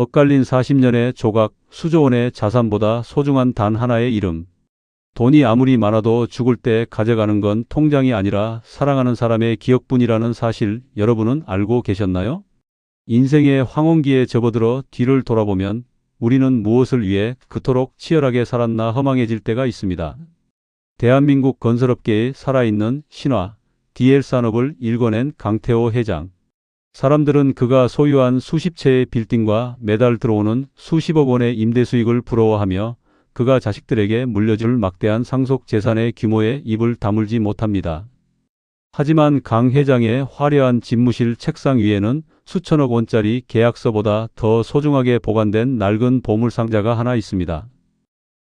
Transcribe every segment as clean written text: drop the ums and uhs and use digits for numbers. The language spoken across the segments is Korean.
엇갈린 40년의 조각, 수조원의 자산보다 소중한 단 하나의 이름. 돈이 아무리 많아도 죽을 때 가져가는 건 통장이 아니라 사랑하는 사람의 기억뿐이라는 사실 여러분은 알고 계셨나요? 인생의 황혼기에 접어들어 뒤를 돌아보면 우리는 무엇을 위해 그토록 치열하게 살았나 허망해질 때가 있습니다. 대한민국 건설업계의 살아있는 신화, DL산업을 일궈낸 강태호 회장. 사람들은 그가 소유한 수십 채의 빌딩과 매달 들어오는 수십억 원의 임대 수익을 부러워하며 그가 자식들에게 물려줄 막대한 상속 재산의 규모에 입을 다물지 못합니다. 하지만 강 회장의 화려한 집무실 책상 위에는 수천억 원짜리 계약서보다 더 소중하게 보관된 낡은 보물상자가 하나 있습니다.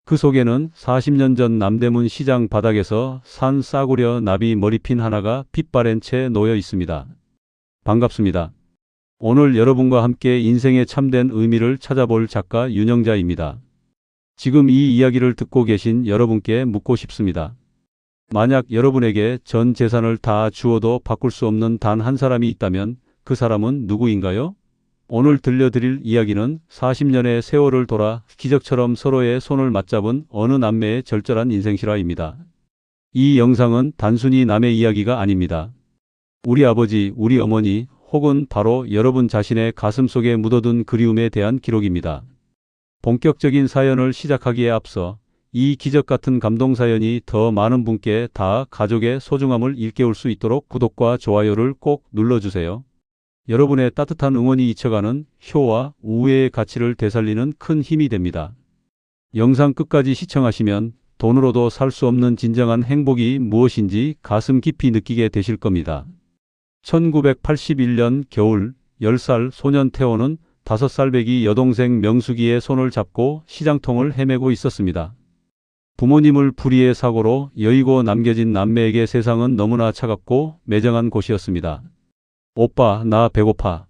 그 속에는 40년 전 남대문 시장 바닥에서 산 싸구려 나비 머리핀 하나가 빛바랜 채 놓여 있습니다. 반갑습니다. 오늘 여러분과 함께 인생의 참된 의미를 찾아볼 작가 윤영자입니다. 지금 이 이야기를 듣고 계신 여러분께 묻고 싶습니다. 만약 여러분에게 전 재산을 다 주어도 바꿀 수 없는 단 한 사람이 있다면 그 사람은 누구인가요? 오늘 들려드릴 이야기는 40년의 세월을 돌아 기적처럼 서로의 손을 맞잡은 어느 남매의 절절한 인생실화입니다. 이 영상은 단순히 남의 이야기가 아닙니다. 우리 아버지, 우리 어머니, 혹은 바로 여러분 자신의 가슴속에 묻어둔 그리움에 대한 기록입니다. 본격적인 사연을 시작하기에 앞서 이 기적같은 감동사연이 더 많은 분께 닿아 가족의 소중함을 일깨울 수 있도록 구독과 좋아요를 꼭 눌러주세요. 여러분의 따뜻한 응원이 잊혀가는 효와 우애의 가치를 되살리는 큰 힘이 됩니다. 영상 끝까지 시청하시면 돈으로도 살 수 없는 진정한 행복이 무엇인지 가슴 깊이 느끼게 되실 겁니다. 1981년 겨울 10살 소년 태호는 5살배기 여동생 명숙이의 손을 잡고 시장통을 헤매고 있었습니다. 부모님을 불의의 사고로 여의고 남겨진 남매에게 세상은 너무나 차갑고 매정한 곳이었습니다. 오빠, 나 배고파.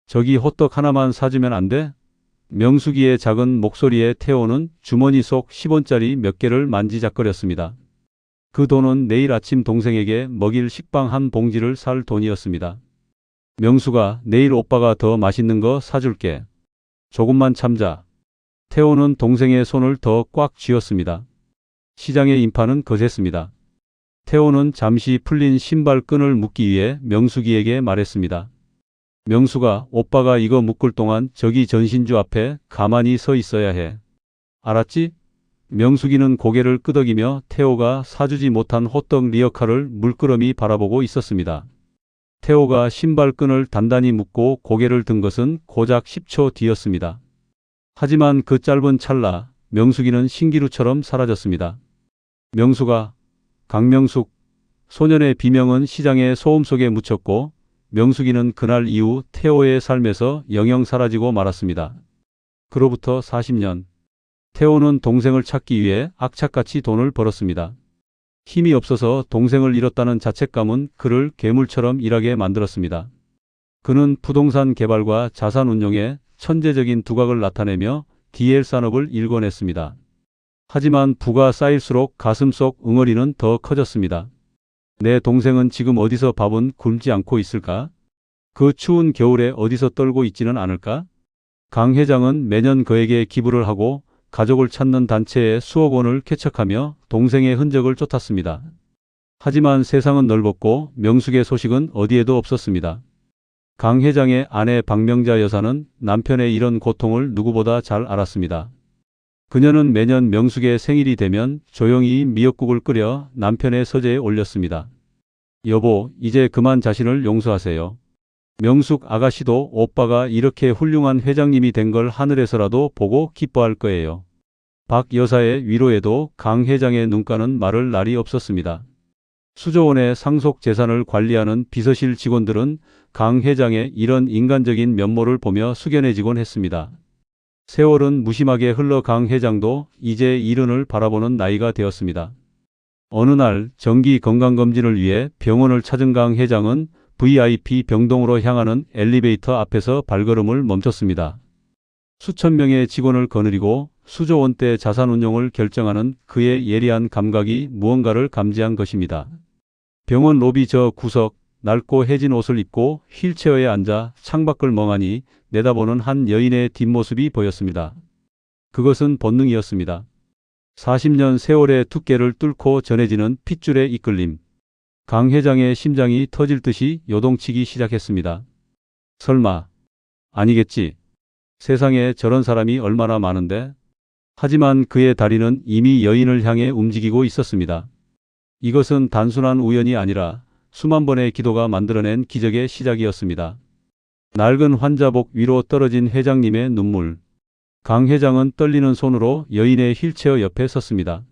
저기 호떡 하나만 사주면 안 돼? 명숙이의 작은 목소리에 태호는 주머니 속 10원짜리 몇 개를 만지작거렸습니다. 그 돈은 내일 아침 동생에게 먹일 식빵 한 봉지를 살 돈이었습니다. 명숙아, 내일 오빠가 더 맛있는 거 사줄게. 조금만 참자. 태호는 동생의 손을 더 꽉 쥐었습니다. 시장의 인파는 거셌습니다. 태호는 잠시 풀린 신발끈을 묶기 위해 명숙이에게 말했습니다. 명숙아, 오빠가 이거 묶을 동안 저기 전신주 앞에 가만히 서 있어야 해. 알았지? 명숙이는 고개를 끄덕이며 태호가 사주지 못한 호떡 리어카를 물끄러미 바라보고 있었습니다. 태호가 신발끈을 단단히 묶고 고개를 든 것은 고작 10초 뒤였습니다. 하지만 그 짧은 찰나 명숙이는 신기루처럼 사라졌습니다. 명숙아, 강명숙. 소년의 비명은 시장의 소음 속에 묻혔고 명숙이는 그날 이후 태호의 삶에서 영영 사라지고 말았습니다. 그로부터 40년. 태호는 동생을 찾기 위해 악착같이 돈을 벌었습니다. 힘이 없어서 동생을 잃었다는 자책감은 그를 괴물처럼 일하게 만들었습니다. 그는 부동산 개발과 자산 운용에 천재적인 두각을 나타내며 DL산업을 일궈냈습니다. 하지만 부가 쌓일수록 가슴속 응어리는 더 커졌습니다. 내 동생은 지금 어디서 밥은 굶지 않고 있을까? 그 추운 겨울에 어디서 떨고 있지는 않을까? 강 회장은 매년 그에게 기부를 하고 가족을 찾는 단체에 수억 원을 쾌척하며 동생의 흔적을 쫓았습니다. 하지만 세상은 넓었고 명숙의 소식은 어디에도 없었습니다. 강 회장의 아내 박명자 여사는 남편의 이런 고통을 누구보다 잘 알았습니다. 그녀는 매년 명숙의 생일이 되면 조용히 미역국을 끓여 남편의 서재에 올렸습니다. 여보, 이제 그만 자신을 용서하세요. 명숙 아가씨도 오빠가 이렇게 훌륭한 회장님이 된 걸 하늘에서라도 보고 기뻐할 거예요. 박 여사의 위로에도 강 회장의 눈가는 마를 날이 없었습니다. 수조원의 상속 재산을 관리하는 비서실 직원들은 강 회장의 이런 인간적인 면모를 보며 숙연해지곤 했습니다. 세월은 무심하게 흘러 강 회장도 이제 이른을 바라보는 나이가 되었습니다. 어느 날 정기 건강검진을 위해 병원을 찾은 강 회장은 VIP 병동으로 향하는 엘리베이터 앞에서 발걸음을 멈췄습니다. 수천 명의 직원을 거느리고 수조 원대 자산 운용을 결정하는 그의 예리한 감각이 무언가를 감지한 것입니다. 병원 로비 저 구석 낡고 해진 옷을 입고 휠체어에 앉아 창밖을 멍하니 내다보는 한 여인의 뒷모습이 보였습니다. 그것은 본능이었습니다. 40년 세월의 두께를 뚫고 전해지는 핏줄의 이끌림. 강 회장의 심장이 터질 듯이 요동치기 시작했습니다. 설마, 아니겠지. 세상에 저런 사람이 얼마나 많은데. 하지만 그의 다리는 이미 여인을 향해 움직이고 있었습니다. 이것은 단순한 우연이 아니라 수만 번의 기도가 만들어낸 기적의 시작이었습니다. 낡은 환자복 위로 떨어진 회장님의 눈물. 강 회장은 떨리는 손으로 여인의 휠체어 옆에 섰습니다.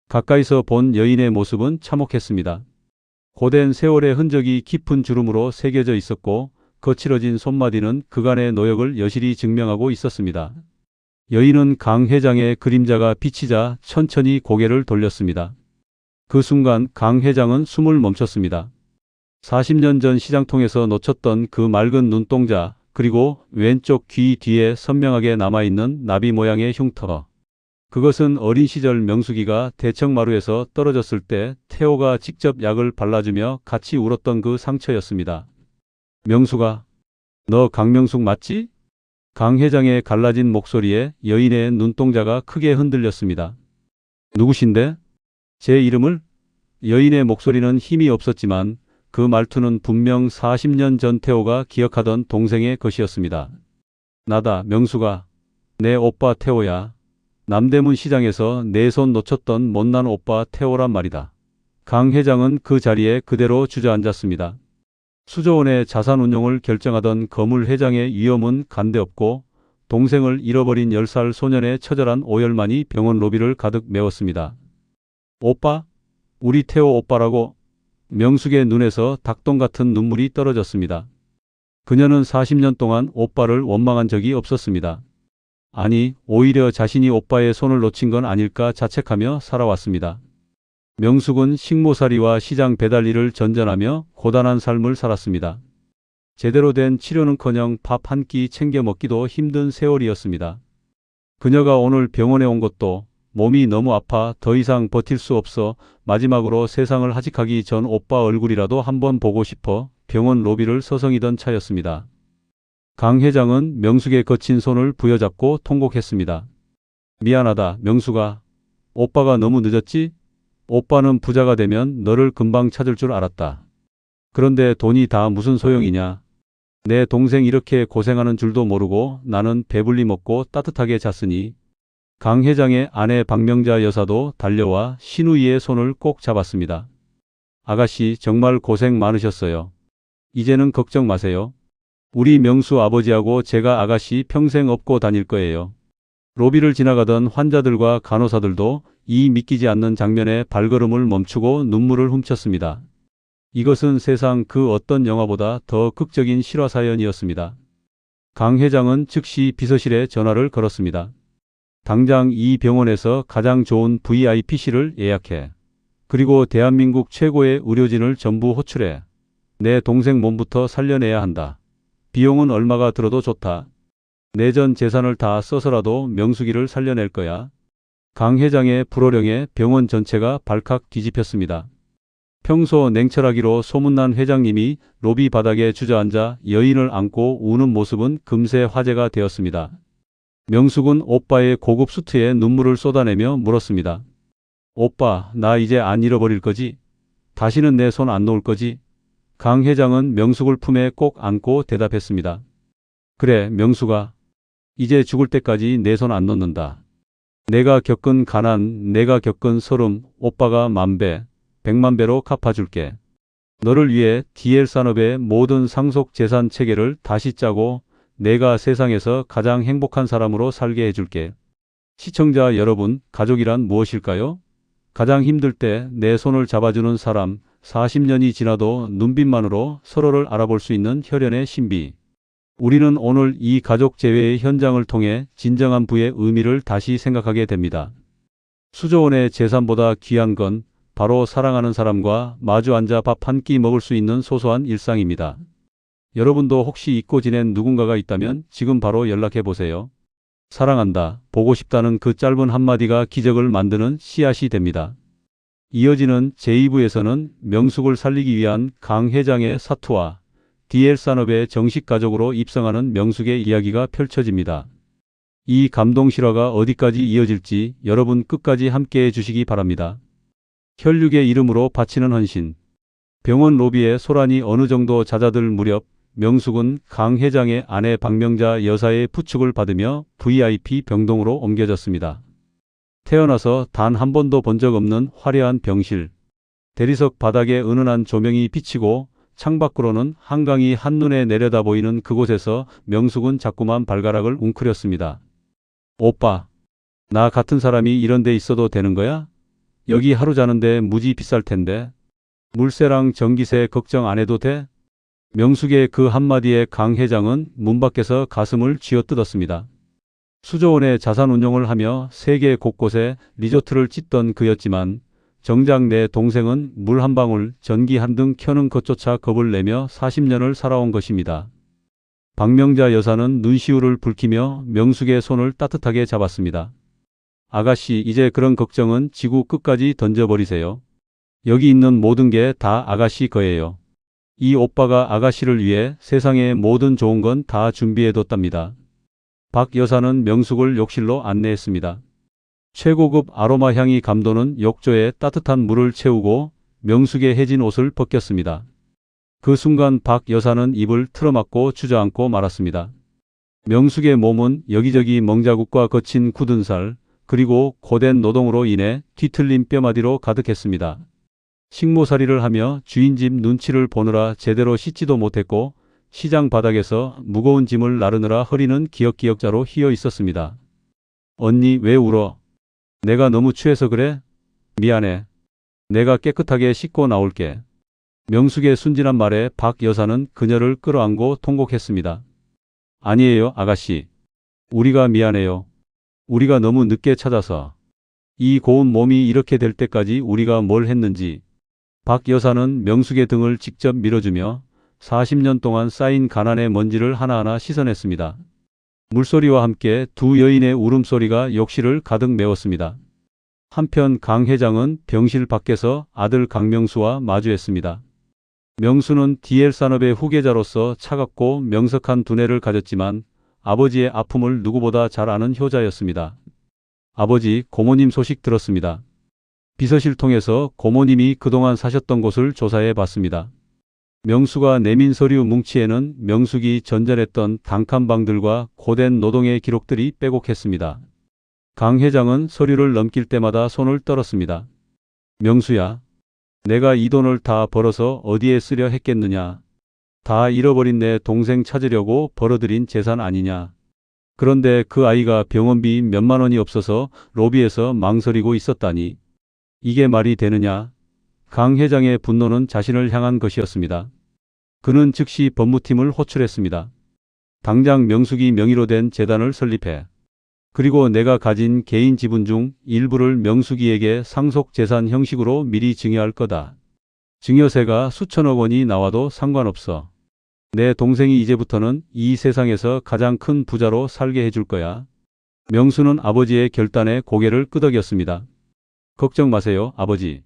가까이서 본 여인의 모습은 참혹했습니다. 고된 세월의 흔적이 깊은 주름으로 새겨져 있었고 거칠어진 손마디는 그간의 노역을 여실히 증명하고 있었습니다. 여인은 강 회장의 그림자가 비치자 천천히 고개를 돌렸습니다. 그 순간 강 회장은 숨을 멈췄습니다. 40년 전 시장통에서 놓쳤던 그 맑은 눈동자, 그리고 왼쪽 귀 뒤에 선명하게 남아있는 나비 모양의 흉터. 그것은 어린 시절 명숙이가 대청마루에서 떨어졌을 때 태호가 직접 약을 발라주며 같이 울었던 그 상처였습니다. 명숙아, 너 강명숙 맞지? 강 회장의 갈라진 목소리에 여인의 눈동자가 크게 흔들렸습니다. 누구신데? 제 이름을? 여인의 목소리는 힘이 없었지만 그 말투는 분명 40년 전 태호가 기억하던 동생의 것이었습니다. 나다, 명숙아. 내 오빠 태호야. 남대문 시장에서 내 손 놓쳤던 못난 오빠 태호란 말이다. 강 회장은 그 자리에 그대로 주저앉았습니다. 수조원의 자산 운용을 결정하던 거물 회장의 위험은 간데없고 동생을 잃어버린 10살 소년의 처절한 오열만이 병원 로비를 가득 메웠습니다. 오빠? 우리 태호 오빠라고? 명숙의 눈에서 닭똥 같은 눈물이 떨어졌습니다. 그녀는 40년 동안 오빠를 원망한 적이 없었습니다. 아니, 오히려 자신이 오빠의 손을 놓친 건 아닐까 자책하며 살아왔습니다. 명숙은 식모살이와 시장 배달일을 전전하며 고단한 삶을 살았습니다. 제대로 된 치료는커녕 밥 한 끼 챙겨 먹기도 힘든 세월이었습니다. 그녀가 오늘 병원에 온 것도 몸이 너무 아파 더 이상 버틸 수 없어 마지막으로 세상을 하직하기 전 오빠 얼굴이라도 한번 보고 싶어 병원 로비를 서성이던 차였습니다. 강 회장은 명숙의 거친 손을 부여잡고 통곡했습니다. 미안하다, 명숙아. 오빠가 너무 늦었지? 오빠는 부자가 되면 너를 금방 찾을 줄 알았다. 그런데 돈이 다 무슨 소용이냐. 내 동생 이렇게 고생하는 줄도 모르고 나는 배불리 먹고 따뜻하게 잤으니. 강 회장의 아내 박명자 여사도 달려와 신우이의 손을 꼭 잡았습니다. 아가씨 정말 고생 많으셨어요. 이제는 걱정 마세요. 우리 명수 아버지하고 제가 아가씨 평생 업고 다닐 거예요. 로비를 지나가던 환자들과 간호사들도 이 믿기지 않는 장면에 발걸음을 멈추고 눈물을 훔쳤습니다. 이것은 세상 그 어떤 영화보다 더 극적인 실화 사연이었습니다. 강 회장은 즉시 비서실에 전화를 걸었습니다. 당장 이 병원에서 가장 좋은 VIP실을 예약해. 그리고 대한민국 최고의 의료진을 전부 호출해. 내 동생 몸부터 살려내야 한다. 비용은 얼마가 들어도 좋다. 내 전 재산을 다 써서라도 명숙이를 살려낼 거야. 강 회장의 불호령에 병원 전체가 발칵 뒤집혔습니다. 평소 냉철하기로 소문난 회장님이 로비 바닥에 주저앉아 여인을 안고 우는 모습은 금세 화제가 되었습니다. 명숙은 오빠의 고급 수트에 눈물을 쏟아내며 물었습니다. 오빠, 나 이제 안 잃어버릴 거지? 다시는 내 손 안 놓을 거지? 강 회장은 명숙을 품에 꼭 안고 대답했습니다. 그래, 명숙아. 이제 죽을 때까지 내 손 안 놓는다. 내가 겪은 가난, 내가 겪은 서름, 오빠가 10,000배, 100,000배로 갚아줄게. 너를 위해 DL산업의 모든 상속 재산 체계를 다시 짜고 내가 세상에서 가장 행복한 사람으로 살게 해줄게. 시청자 여러분, 가족이란 무엇일까요? 가장 힘들 때 내 손을 잡아주는 사람, 40년이 지나도 눈빛만으로 서로를 알아볼 수 있는 혈연의 신비. 우리는 오늘 이 가족 재회의 현장을 통해 진정한 부의 의미를 다시 생각하게 됩니다. 수조원의 재산보다 귀한 건 바로 사랑하는 사람과 마주 앉아 밥 한 끼 먹을 수 있는 소소한 일상입니다. 여러분도 혹시 잊고 지낸 누군가가 있다면 지금 바로 연락해 보세요. 사랑한다, 보고 싶다는 그 짧은 한마디가 기적을 만드는 씨앗이 됩니다. 이어지는 제2부에서는 명숙을 살리기 위한 강 회장의 사투와 DL산업의 정식 가족으로 입성하는 명숙의 이야기가 펼쳐집니다. 이 감동 실화가 어디까지 이어질지 여러분 끝까지 함께해 주시기 바랍니다. 혈육의 이름으로 바치는 헌신. 병원 로비에 소란이 어느 정도 잦아들 무렵 명숙은 강 회장의 아내 박명자 여사의 부축을 받으며 VIP 병동으로 옮겨졌습니다. 태어나서 단 한 번도 본 적 없는 화려한 병실. 대리석 바닥에 은은한 조명이 비치고 창밖으로는 한강이 한눈에 내려다 보이는 그곳에서 명숙은 자꾸만 발가락을 웅크렸습니다. 오빠, 나 같은 사람이 이런 데 있어도 되는 거야? 여기 하루 자는데 무지 비쌀 텐데. 물세랑 전기세 걱정 안 해도 돼? 명숙의 그 한마디에 강 회장은 문 밖에서 가슴을 쥐어뜯었습니다. 수조원의 자산 운용을 하며 세계 곳곳에 리조트를 짓던 그였지만 정작 내 동생은 물 한 방울, 전기 한 등 켜는 것조차 겁을 내며 40년을 살아온 것입니다. 박명자 여사는 눈시울을 붉히며 명숙의 손을 따뜻하게 잡았습니다. 아가씨, 이제 그런 걱정은 지구 끝까지 던져버리세요. 여기 있는 모든 게 다 아가씨 거예요. 이 오빠가 아가씨를 위해 세상의 모든 좋은 건 다 준비해뒀답니다. 박 여사는 명숙을 욕실로 안내했습니다. 최고급 아로마 향이 감도는 욕조에 따뜻한 물을 채우고 명숙의 해진 옷을 벗겼습니다. 그 순간 박 여사는 입을 틀어막고 주저앉고 말았습니다. 명숙의 몸은 여기저기 멍자국과 거친 굳은 살, 그리고 고된 노동으로 인해 뒤틀린 뼈마디로 가득했습니다. 식모살이를 하며 주인집 눈치를 보느라 제대로 씻지도 못했고 시장 바닥에서 무거운 짐을 나르느라 허리는 기역기역자로 휘어 있었습니다. 언니, 왜 울어? 내가 너무 취해서 그래? 미안해. 내가 깨끗하게 씻고 나올게. 명숙의 순진한 말에 박 여사는 그녀를 끌어안고 통곡했습니다. 아니에요, 아가씨. 우리가 미안해요. 우리가 너무 늦게 찾아서. 이 고운 몸이 이렇게 될 때까지 우리가 뭘 했는지. 박 여사는 명숙의 등을 직접 밀어주며 40년 동안 쌓인 가난의 먼지를 하나하나 씻어냈습니다. 물소리와 함께 두 여인의 울음소리가 욕실을 가득 메웠습니다. 한편 강 회장은 병실 밖에서 아들 강명수와 마주했습니다. 명수는 DL산업의 후계자로서 차갑고 명석한 두뇌를 가졌지만 아버지의 아픔을 누구보다 잘 아는 효자였습니다. 아버지, 고모님 소식 들었습니다. 비서실 통해서 고모님이 그동안 사셨던 곳을 조사해 봤습니다. 명수가 내민 서류 뭉치에는 명숙이 전전했던 단칸방들과 고된 노동의 기록들이 빼곡했습니다. 강 회장은 서류를 넘길 때마다 손을 떨었습니다. 명수야, 내가 이 돈을 다 벌어서 어디에 쓰려 했겠느냐. 다 잃어버린 내 동생 찾으려고 벌어들인 재산 아니냐. 그런데 그 아이가 병원비 몇만 원이 없어서 로비에서 망설이고 있었다니. 이게 말이 되느냐. 강 회장의 분노는 자신을 향한 것이었습니다. 그는 즉시 법무팀을 호출했습니다. 당장 명숙이 명의로 된 재단을 설립해. 그리고 내가 가진 개인 지분 중 일부를 명숙이에게 상속재산 형식으로 미리 증여할 거다. 증여세가 수천억 원이 나와도 상관없어. 내 동생이 이제부터는 이 세상에서 가장 큰 부자로 살게 해줄 거야. 명수는 아버지의 결단에 고개를 끄덕였습니다. 걱정 마세요, 아버지.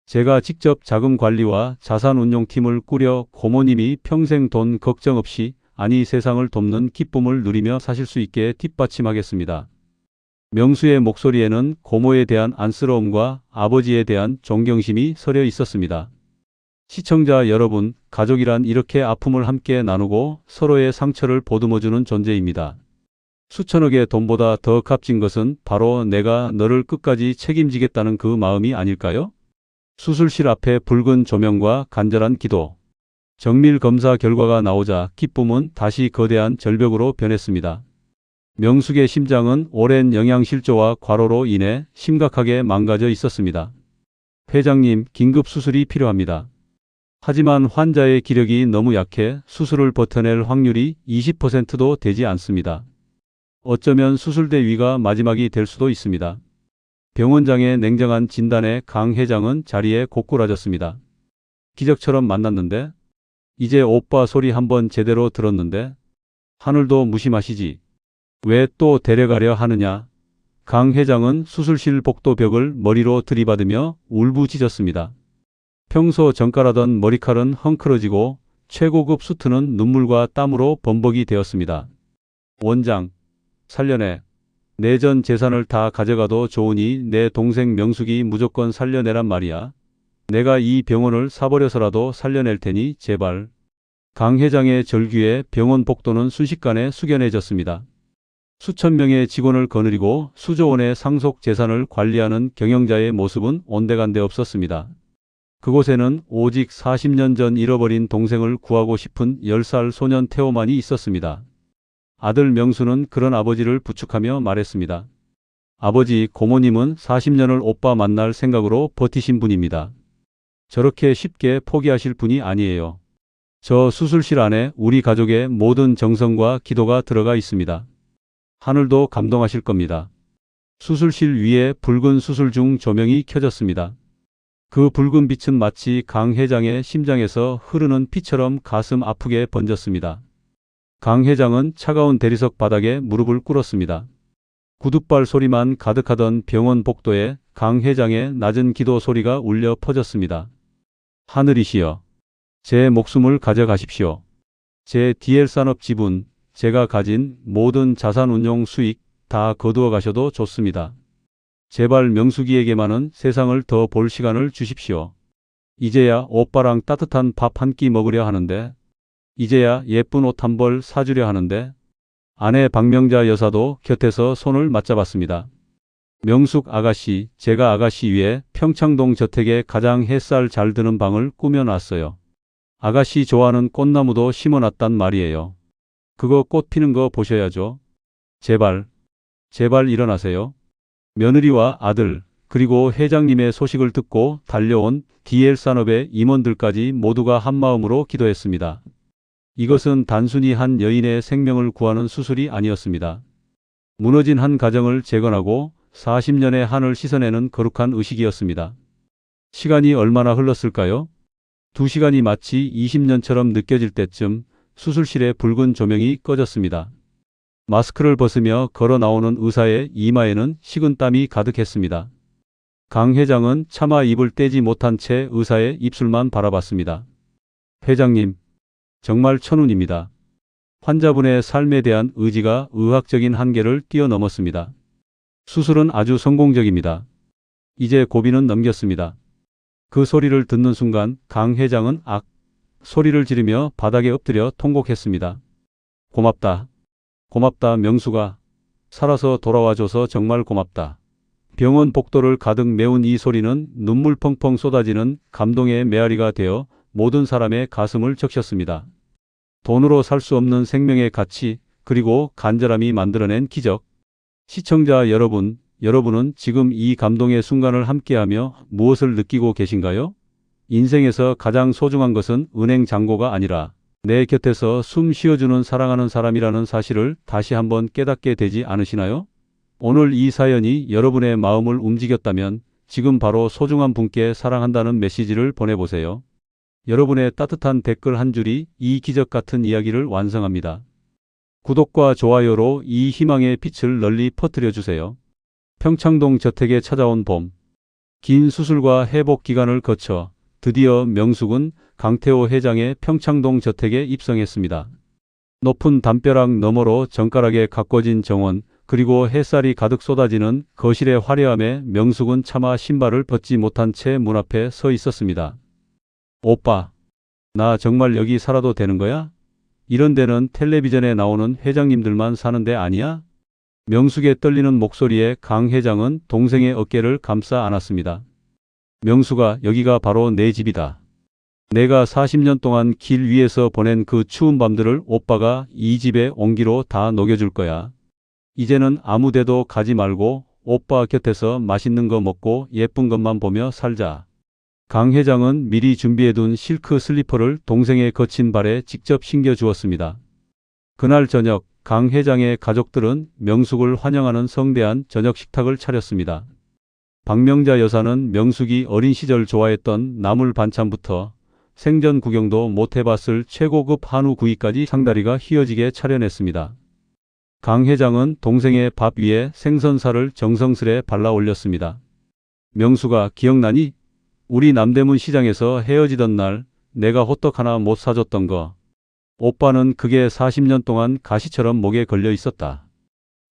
제가 직접 자금 관리와 자산 운용팀을 꾸려 고모님이 평생 돈 걱정 없이 아니 세상을 돕는 기쁨을 누리며 사실 수 있게 뒷받침하겠습니다. 명수의 목소리에는 고모에 대한 안쓰러움과 아버지에 대한 존경심이 서려 있었습니다. 시청자 여러분, 가족이란 이렇게 아픔을 함께 나누고 서로의 상처를 보듬어주는 존재입니다. 수천억의 돈보다 더 값진 것은 바로 내가 너를 끝까지 책임지겠다는 그 마음이 아닐까요? 수술실 앞에 붉은 조명과 간절한 기도. 정밀 검사 결과가 나오자 기쁨은 다시 거대한 절벽으로 변했습니다. 명숙의 심장은 오랜 영양실조와 과로로 인해 심각하게 망가져 있었습니다. 회장님, 긴급 수술이 필요합니다. 하지만 환자의 기력이 너무 약해 수술을 버텨낼 확률이 20%도 되지 않습니다. 어쩌면 수술대 위가 마지막이 될 수도 있습니다. 병원장의 냉정한 진단에 강 회장은 자리에 고꾸라졌습니다. 기적처럼 만났는데? 이제 오빠 소리 한번 제대로 들었는데? 하늘도 무심하시지. 왜 또 데려가려 하느냐? 강 회장은 수술실 복도 벽을 머리로 들이받으며 울부짖었습니다. 평소 정갈하던 머리칼은 헝클어지고 최고급 수트는 눈물과 땀으로 범벅이 되었습니다. 원장, 살려내. 내 전 재산을 다 가져가도 좋으니 내 동생 명숙이 무조건 살려내란 말이야. 내가 이 병원을 사버려서라도 살려낼 테니 제발. 강 회장의 절규에 병원 복도는 순식간에 숙연해졌습니다. 수천 명의 직원을 거느리고 수조 원의 상속 재산을 관리하는 경영자의 모습은 온데간데 없었습니다. 그곳에는 오직 40년 전 잃어버린 동생을 구하고 싶은 10살 소년 태호만이 있었습니다. 아들 명수는 그런 아버지를 부축하며 말했습니다. 아버지, 고모님은 40년을 오빠 만날 생각으로 버티신 분입니다. 저렇게 쉽게 포기하실 분이 아니에요. 저 수술실 안에 우리 가족의 모든 정성과 기도가 들어가 있습니다. 하늘도 감동하실 겁니다. 수술실 위에 붉은 수술중 조명이 켜졌습니다. 그 붉은 빛은 마치 강 회장의 심장에서 흐르는 피처럼 가슴 아프게 번졌습니다. 강 회장은 차가운 대리석 바닥에 무릎을 꿇었습니다. 구둣발 소리만 가득하던 병원 복도에 강 회장의 낮은 기도 소리가 울려 퍼졌습니다. 하늘이시여, 제 목숨을 가져가십시오. 제 DL 산업 지분, 제가 가진 모든 자산 운용 수익 다 거두어 가셔도 좋습니다. 제발 명숙이에게만은 세상을 더 볼 시간을 주십시오. 이제야 오빠랑 따뜻한 밥 한 끼 먹으려 하는데, 이제야 예쁜 옷 한 벌 사주려 하는데, 아내 박명자 여사도 곁에서 손을 맞잡았습니다. 명숙 아가씨, 제가 아가씨 위해 평창동 저택에 가장 햇살 잘 드는 방을 꾸며놨어요. 아가씨 좋아하는 꽃나무도 심어놨단 말이에요. 그거 꽃 피는 거 보셔야죠. 제발, 제발 일어나세요. 며느리와 아들, 그리고 회장님의 소식을 듣고 달려온 DL산업의 임원들까지 모두가 한마음으로 기도했습니다. 이것은 단순히 한 여인의 생명을 구하는 수술이 아니었습니다. 무너진 한 가정을 재건하고 40년의 한을 씻어내는 거룩한 의식이었습니다. 시간이 얼마나 흘렀을까요? 2시간이 마치 20년처럼 느껴질 때쯤 수술실의 붉은 조명이 꺼졌습니다. 마스크를 벗으며 걸어 나오는 의사의 이마에는 식은 땀이 가득했습니다. 강 회장은 차마 입을 떼지 못한 채 의사의 입술만 바라봤습니다. 회장님, 정말 천운입니다. 환자분의 삶에 대한 의지가 의학적인 한계를 뛰어넘었습니다. 수술은 아주 성공적입니다. 이제 고비는 넘겼습니다. 그 소리를 듣는 순간 강 회장은 악 소리를 지르며 바닥에 엎드려 통곡했습니다. 고맙다. 고맙다 명수가. 살아서 돌아와줘서 정말 고맙다. 병원 복도를 가득 메운 이 소리는 눈물 펑펑 쏟아지는 감동의 메아리가 되어 모든 사람의 가슴을 적셨습니다. 돈으로 살 수 없는 생명의 가치, 그리고 간절함이 만들어낸 기적. 시청자 여러분, 여러분은 지금 이 감동의 순간을 함께하며 무엇을 느끼고 계신가요? 인생에서 가장 소중한 것은 은행 잔고가 아니라 내 곁에서 숨 쉬어주는 사랑하는 사람이라는 사실을 다시 한번 깨닫게 되지 않으시나요? 오늘 이 사연이 여러분의 마음을 움직였다면 지금 바로 소중한 분께 사랑한다는 메시지를 보내보세요. 여러분의 따뜻한 댓글 한 줄이 이 기적 같은 이야기를 완성합니다. 구독과 좋아요로 이 희망의 빛을 널리 퍼뜨려 주세요. 평창동 저택에 찾아온 봄. 긴 수술과 회복 기간을 거쳐 드디어 명숙은 강태호 회장의 평창동 저택에 입성했습니다. 높은 담벼락 너머로 정갈하게 가꿔진 정원, 그리고 햇살이 가득 쏟아지는 거실의 화려함에 명숙은 차마 신발을 벗지 못한 채 문 앞에 서 있었습니다. 오빠, 나 정말 여기 살아도 되는 거야? 이런 데는 텔레비전에 나오는 회장님들만 사는 데 아니야? 명숙의 떨리는 목소리에 강 회장은 동생의 어깨를 감싸 안았습니다. 명숙아, 여기가 바로 내 집이다. 내가 40년 동안 길 위에서 보낸 그 추운 밤들을 오빠가 이 집에 온기로 다 녹여줄 거야. 이제는 아무 데도 가지 말고 오빠 곁에서 맛있는 거 먹고 예쁜 것만 보며 살자. 강 회장은 미리 준비해둔 실크 슬리퍼를 동생의 거친 발에 직접 신겨 주었습니다. 그날 저녁 강 회장의 가족들은 명숙을 환영하는 성대한 저녁 식탁을 차렸습니다. 박명자 여사는 명숙이 어린 시절 좋아했던 나물 반찬부터 생전 구경도 못 해봤을 최고급 한우 구이까지 상다리가 휘어지게 차려냈습니다. 강 회장은 동생의 밥 위에 생선살을 정성스레 발라 올렸습니다. 명수가 기억나니? 우리 남대문 시장에서 헤어지던 날 내가 호떡 하나 못 사줬던 거. 오빠는 그게 40년 동안 가시처럼 목에 걸려 있었다.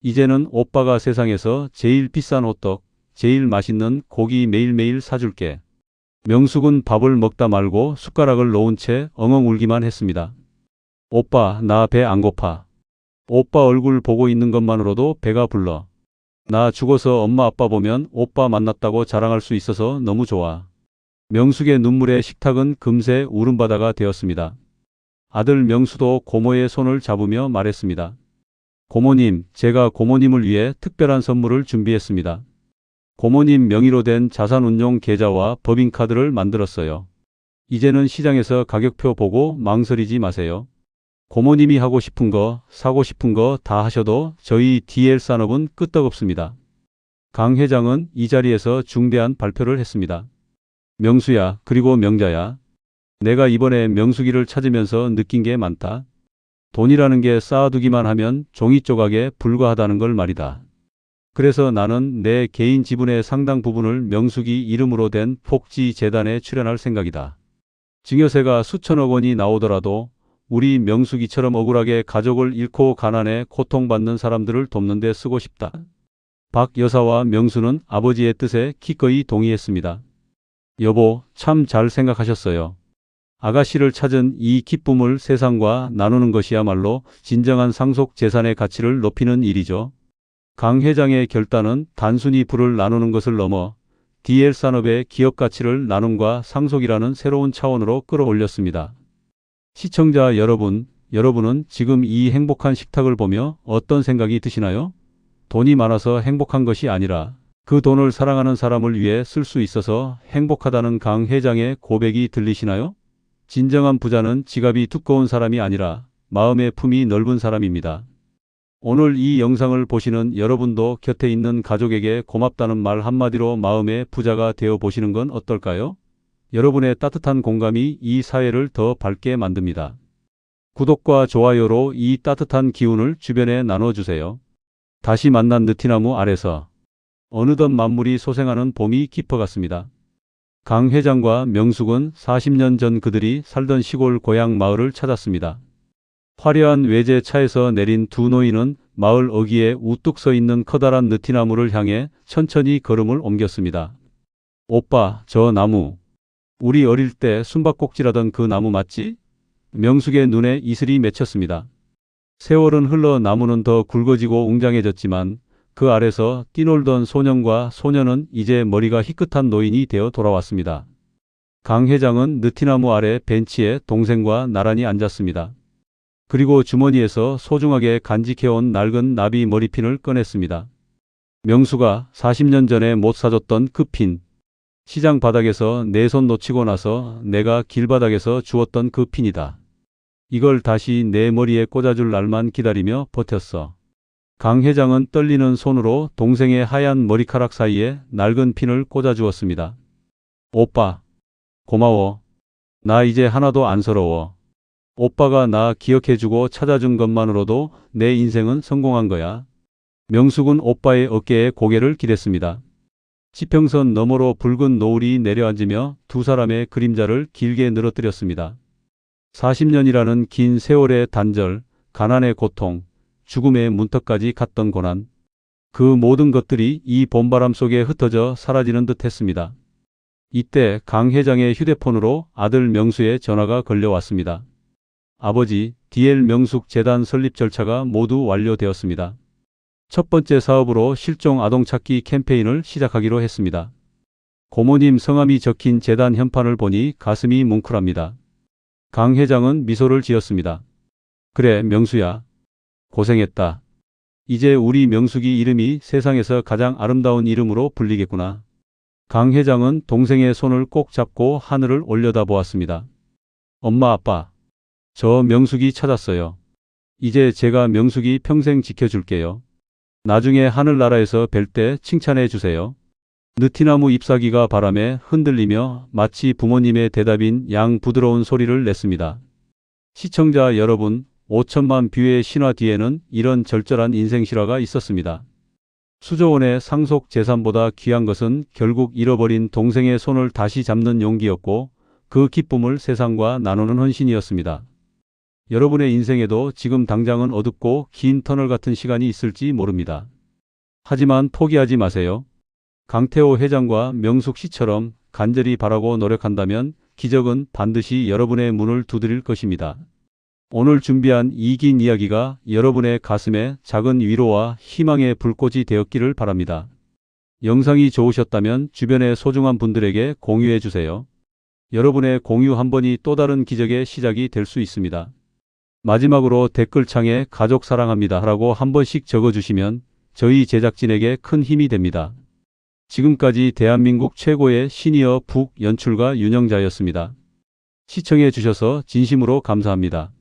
이제는 오빠가 세상에서 제일 비싼 호떡, 제일 맛있는 고기 매일매일 사줄게. 명숙은 밥을 먹다 말고 숟가락을 놓은 채 엉엉 울기만 했습니다. 오빠, 나 배 안 고파. 오빠 얼굴 보고 있는 것만으로도 배가 불러. 나 죽어서 엄마 아빠 보면 오빠 만났다고 자랑할 수 있어서 너무 좋아. 명숙의 눈물에 식탁은 금세 울음바다가 되었습니다. 아들 명수도 고모의 손을 잡으며 말했습니다. 고모님, 제가 고모님을 위해 특별한 선물을 준비했습니다. 고모님 명의로 된 자산운용 계좌와 법인카드를 만들었어요. 이제는 시장에서 가격표 보고 망설이지 마세요. 고모님이 하고 싶은 거, 사고 싶은 거 다 하셔도 저희 DL산업은 끄떡없습니다. 강 회장은 이 자리에서 중대한 발표를 했습니다. 명수야, 그리고 명자야. 내가 이번에 명수기를 찾으면서 느낀 게 많다. 돈이라는 게 쌓아두기만 하면 종이 조각에 불과하다는 걸 말이다. 그래서 나는 내 개인 지분의 상당 부분을 명수기 이름으로 된 복지재단에 출연할 생각이다. 증여세가 수천억 원이 나오더라도 우리 명수기처럼 억울하게 가족을 잃고 가난에 고통받는 사람들을 돕는 데 쓰고 싶다. 박 여사와 명수는 아버지의 뜻에 기꺼이 동의했습니다. 여보, 참 잘 생각하셨어요. 아가씨를 찾은 이 기쁨을 세상과 나누는 것이야말로 진정한 상속 재산의 가치를 높이는 일이죠. 강 회장의 결단은 단순히 부를 나누는 것을 넘어 DL산업의 기업 가치를 나눔과 상속이라는 새로운 차원으로 끌어올렸습니다. 시청자 여러분, 여러분은 지금 이 행복한 식탁을 보며 어떤 생각이 드시나요? 돈이 많아서 행복한 것이 아니라 그 돈을 사랑하는 사람을 위해 쓸 수 있어서 행복하다는 강 회장의 고백이 들리시나요? 진정한 부자는 지갑이 두꺼운 사람이 아니라 마음의 품이 넓은 사람입니다. 오늘 이 영상을 보시는 여러분도 곁에 있는 가족에게 고맙다는 말 한마디로 마음의 부자가 되어 보시는 건 어떨까요? 여러분의 따뜻한 공감이 이 사회를 더 밝게 만듭니다. 구독과 좋아요로 이 따뜻한 기운을 주변에 나눠주세요. 다시 만난 느티나무 아래서 어느덧 만물이 소생하는 봄이 깊어갔습니다. 강 회장과 명숙은 40년 전 그들이 살던 시골 고향 마을을 찾았습니다. 화려한 외제차에서 내린 두 노인은 마을 어귀에 우뚝 서 있는 커다란 느티나무를 향해 천천히 걸음을 옮겼습니다. 오빠, 저 나무. 우리 어릴 때 숨바꼭질하던 그 나무 맞지? 명숙의 눈에 이슬이 맺혔습니다. 세월은 흘러 나무는 더 굵어지고 웅장해졌지만 그 아래서 뛰놀던 소년과 소녀는 이제 머리가 희끗한 노인이 되어 돌아왔습니다. 강 회장은 느티나무 아래 벤치에 동생과 나란히 앉았습니다. 그리고 주머니에서 소중하게 간직해온 낡은 나비 머리핀을 꺼냈습니다. 명수가 40년 전에 못 사줬던 그 핀. 시장 바닥에서 내 손 놓치고 나서 내가 길바닥에서 주웠던 그 핀이다. 이걸 다시 내 머리에 꽂아줄 날만 기다리며 버텼어. 강 회장은 떨리는 손으로 동생의 하얀 머리카락 사이에 낡은 핀을 꽂아주었습니다. 오빠, 고마워. 나 이제 하나도 안 서러워. 오빠가 나 기억해주고 찾아준 것만으로도 내 인생은 성공한 거야. 명숙은 오빠의 어깨에 고개를 기댔습니다. 지평선 너머로 붉은 노을이 내려앉으며 두 사람의 그림자를 길게 늘어뜨렸습니다. 40년이라는 긴 세월의 단절, 가난의 고통, 죽음의 문턱까지 갔던 고난. 그 모든 것들이 이 봄바람 속에 흩어져 사라지는 듯 했습니다. 이때 강 회장의 휴대폰으로 아들 명수의 전화가 걸려왔습니다. 아버지, DL 명숙 재단 설립 절차가 모두 완료되었습니다. 첫 번째 사업으로 실종 아동 찾기 캠페인을 시작하기로 했습니다. 고모님 성함이 적힌 재단 현판을 보니 가슴이 뭉클합니다. 강 회장은 미소를 지었습니다. 그래, 명수야. 고생했다. 이제 우리 명숙이 이름이 세상에서 가장 아름다운 이름으로 불리겠구나. 강 회장은 동생의 손을 꼭 잡고 하늘을 올려다보았습니다. 엄마, 아빠. 저 명숙이 찾았어요. 이제 제가 명숙이 평생 지켜줄게요. 나중에 하늘나라에서 뵐 때 칭찬해 주세요. 느티나무 잎사귀가 바람에 흔들리며 마치 부모님의 대답인 양 부드러운 소리를 냈습니다. 시청자 여러분, 5천만 뷰의 신화 뒤에는 이런 절절한 인생 실화가 있었습니다. 수조원의 상속 재산보다 귀한 것은 결국 잃어버린 동생의 손을 다시 잡는 용기였고 그 기쁨을 세상과 나누는 헌신이었습니다. 여러분의 인생에도 지금 당장은 어둡고 긴 터널 같은 시간이 있을지 모릅니다. 하지만 포기하지 마세요. 강태호 회장과 명숙 씨처럼 간절히 바라고 노력한다면 기적은 반드시 여러분의 문을 두드릴 것입니다. 오늘 준비한 이 긴 이야기가 여러분의 가슴에 작은 위로와 희망의 불꽃이 되었기를 바랍니다. 영상이 좋으셨다면 주변의 소중한 분들에게 공유해 주세요. 여러분의 공유 한 번이 또 다른 기적의 시작이 될 수 있습니다. 마지막으로 댓글창에 가족 사랑합니다 라고 한 번씩 적어주시면 저희 제작진에게 큰 힘이 됩니다. 지금까지 대한민국 최고의 시니어 북 연출가 윤영자였습니다. 시청해 주셔서 진심으로 감사합니다.